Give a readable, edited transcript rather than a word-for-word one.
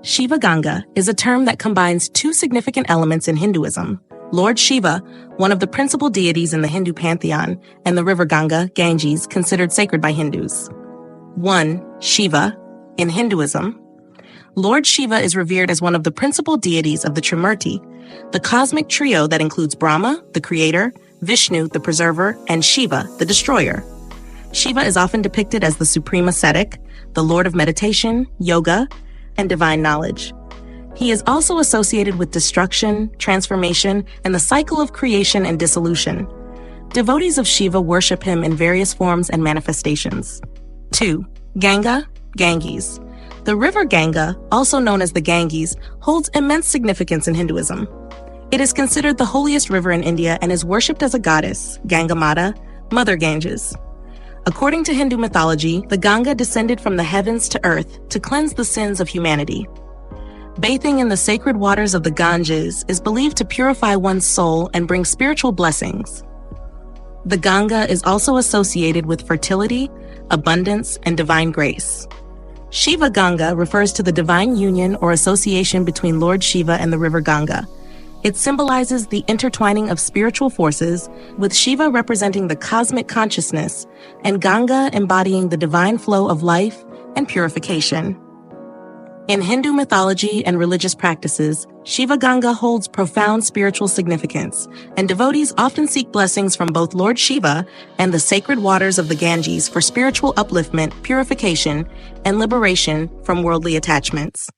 Shiva Ganga is a term that combines two significant elements in Hinduism: Lord Shiva, one of the principal deities in the Hindu pantheon, and the river Ganga, Ganges, considered sacred by Hindus. 1. Shiva. In Hinduism, Lord Shiva is revered as one of the principal deities of the Trimurti, the cosmic trio that includes Brahma, the creator, Vishnu, the preserver, and Shiva, the destroyer. Shiva is often depicted as the supreme ascetic, the lord of meditation, yoga, and divine knowledge. He is also associated with destruction, transformation, and the cycle of creation and dissolution. Devotees of Shiva worship him in various forms and manifestations. 2. Ganga, Ganges. The river Ganga, also known as the Ganges, holds immense significance in Hinduism. It is considered the holiest river in India and is worshipped as a goddess, Ganga Mata, Mother Ganges. According to Hindu mythology, the Ganga descended from the heavens to earth to cleanse the sins of humanity. Bathing in the sacred waters of the Ganges is believed to purify one's soul and bring spiritual blessings. The Ganga is also associated with fertility, abundance, and divine grace. Shiva Ganga refers to the divine union or association between Lord Shiva and the river Ganga. It symbolizes the intertwining of spiritual forces, with Shiva representing the cosmic consciousness and Ganga embodying the divine flow of life and purification. In Hindu mythology and religious practices, Shiva Ganga holds profound spiritual significance, and devotees often seek blessings from both Lord Shiva and the sacred waters of the Ganges for spiritual upliftment, purification, and liberation from worldly attachments.